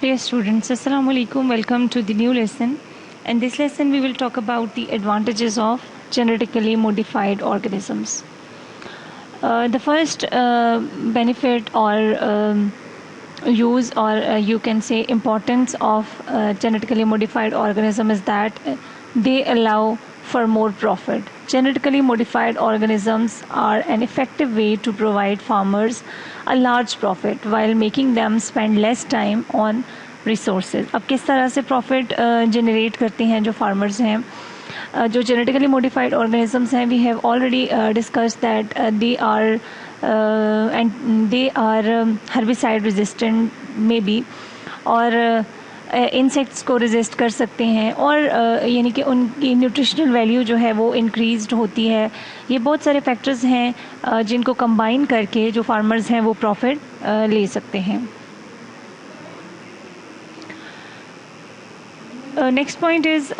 Dear students, Assalamu alaikum. Welcome to the new lesson. In this lesson, we will talk about the advantages of genetically modified organisms. The first benefit or use, or you can say importance of genetically modified organism is that they allow for more profit. Genetically modified organisms are an effective way to provide farmers a large profit while making them spend less time on resources. अब किस तरह से profit generate करते हैं जो farmers हैं, जो genetically modified organisms हैं, we have already discuss that they are herbicide resistant may be, और इंसेक्ट्स को रेजिस्ट कर सकते हैं, और यानी कि उनकी न्यूट्रिशनल वैल्यू जो है वो इंक्रीज्ड होती है. ये बहुत सारे फैक्टर्स हैं जिनको कंबाइन करके जो फार्मर्स हैं वो प्रॉफिट ले सकते हैं. Next point is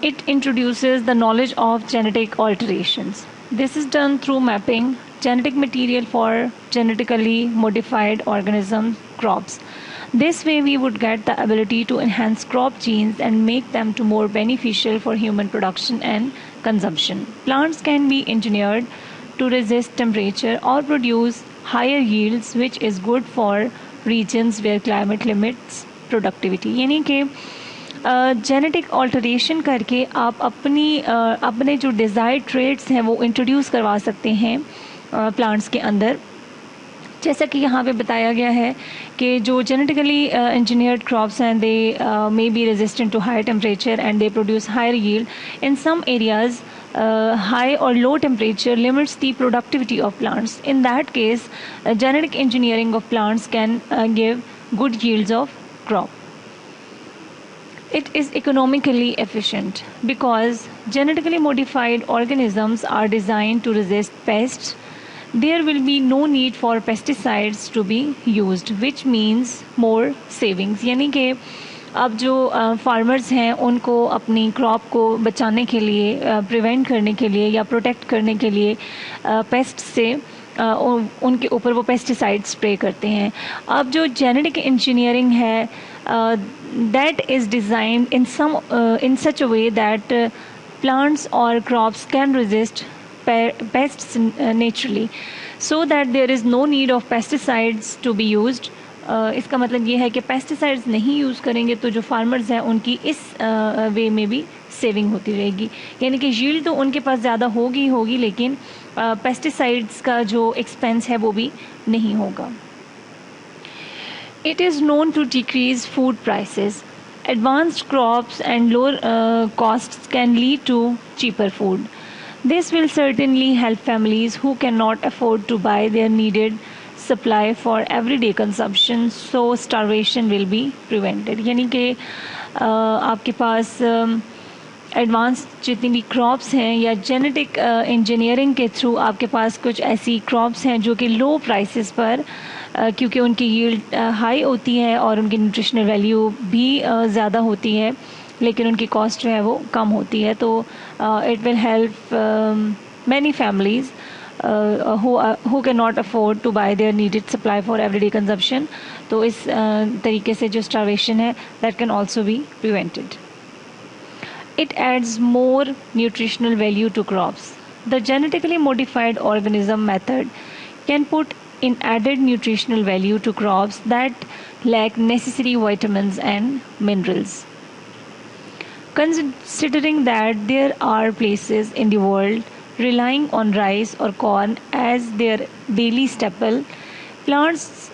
it introduces the knowledge of genetic alterations. This is done through mapping genetic material for genetically modified organism crops. This way we would get the ability to enhance crop genes and make them to more beneficial for human production and consumption. Plants can be engineered to resist temperature or produce higher yields, which is good for regions where climate limits productivity. यानी कि genetic alteration करके आप अपने जो desired trades हैं वो introduce करवा सकते हैं प्लांट्स के अंदर. जैसा कि यहाँ पे बताया गया है कि जो जेनेटिकली इंजीनियर्ड क्रॉप्स हैं they may be resistant to high temperature and they produce higher yield. In some areas high or low temperature limits the productivity of plants. In that case, genetic engineering of plants can give good yields of crop. It is economically efficient because genetically modified organisms are designed to resist pests. There will be no need for pesticides to be used, which means more savings. यानी कि अब जो farmers हैं उनको अपनी crop को बचाने के लिए, प्रिवेंट करने के लिए या प्रोटेक्ट करने के लिए पेस्ट से उनके ऊपर वो पेस्टिसाइड स्प्रे करते हैं. अब जो जेनेटिक इंजीनियरिंग है that is designed in such a way that plants or crops can resist pests naturally, so that there is no need of pesticides to be used. इसका मतलब ये है कि पेस्टिसाइड्स नहीं यूज़ करेंगे तो जो फार्मर्स हैं उनकी इस वे में भी सेविंग होती रहेगी. यानी कि यील्ड तो उनके पास ज़्यादा होगी लेकिन पेस्टिसाइड्स का जो एक्सपेंस है वो भी नहीं होगा. It is known to decrease food prices. Advanced crops and lower costs can lead to cheaper food. This will certainly help families who cannot afford to buy their needed supply for everyday consumption, so starvation will be prevented. यानी कि आपके पास advance जितनी भी crops हैं या genetic engineering के through आपके पास कुछ ऐसी क्रॉप्स हैं जो कि लो प्राइसेस पर, क्योंकि उनकी यील्ड हाई होती है और उनकी न्यूट्रिशनल वैल्यू भी ज़्यादा होती है लेकिन उनकी कॉस्ट जो है वो कम होती है, तो it will help many families who cannot afford to buy their needed supply for everyday consumption. तो इस तरीके से जो starvation है that can also be prevented. It adds more nutritional value to crops. The genetically modified organism method can put in added nutritional value to crops that lack necessary vitamins and minerals. Considering that there are places in the world relying on rice or corn as their daily staple, plants'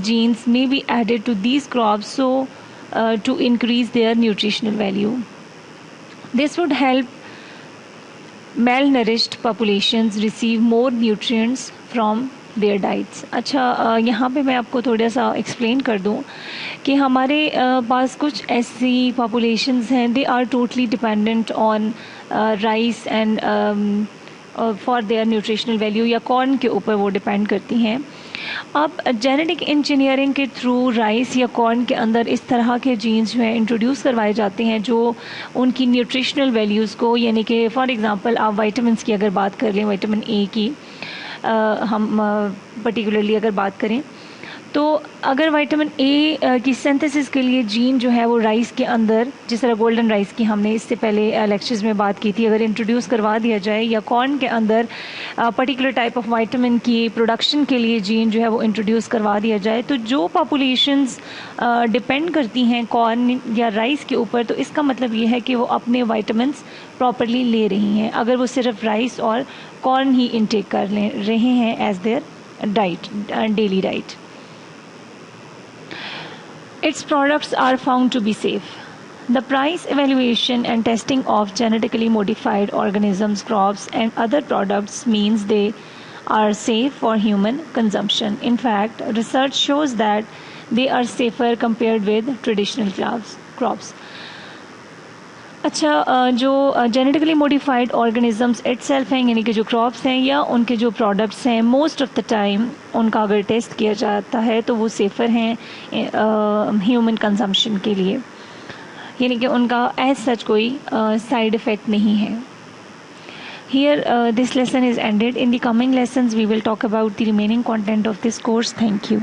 genes may be added to these crops to increase their nutritional value. This would help malnourished populations receive more nutrients from their diets. अच्छा, यहाँ पे मैं आपको थोड़ा सा explain कर दूँ कि हमारे पास कुछ ऐसी पॉपुलेशंस हैं, they are totally dependent on rice and for their nutritional value, या कॉर्न के ऊपर वो डिपेंड करती हैं. अब जेनेटिक इंजीनियरिंग के थ्रू राइस या कॉर्न के अंदर इस तरह के जीन्स जो हैं इंट्रोड्यूस करवाए जाते हैं जो उनकी न्यूट्रिशनल वैल्यूज़ को, यानी कि फॉर एग्ज़ाम्पल आप वाइटामिन की अगर बात कर लें, विटामिन ए की हम पर्टिकुलरली अगर बात करें तो अगर विटामिन ए की सिंथेसिस के लिए जीन जो है वो राइस के अंदर, जिस तरह गोल्डन राइस की हमने इससे पहले लेक्चर्स में बात की थी, अगर इंट्रोड्यूस करवा दिया जाए या कॉर्न के अंदर पर्टिकुलर टाइप ऑफ विटामिन की प्रोडक्शन के लिए जीन जो है वो इंट्रोड्यूस करवा दिया जाए, तो जो पॉपुलेशंस डिपेंड करती हैं कॉर्न या राइस के ऊपर, तो इसका मतलब ये है कि वो अपने विटामिन्स प्रॉपरली ले रही हैं, अगर वो सिर्फ राइस और कॉर्न ही इनटेक कर ले रहे हैं as their diet, daily diet. Its products are found to be safe. The price, evaluation and testing of genetically modified organisms, crops and other products means they are safe for human consumption. In fact, research shows that they are safer compared with traditional crops. अच्छा, जो genetically modified organisms itself हैं, यानी कि जो crops हैं या उनके जो प्रोडक्ट्स हैं, मोस्ट ऑफ द टाइम उनका अगर टेस्ट किया जाता है तो वो सेफ़र हैं ह्यूमन कंजम्पशन के लिए, यानी कि उनका एज सच कोई साइड इफ़ेक्ट नहीं है. Here this lesson is ended. In the coming lessons we will talk about the remaining content of this course. Thank you.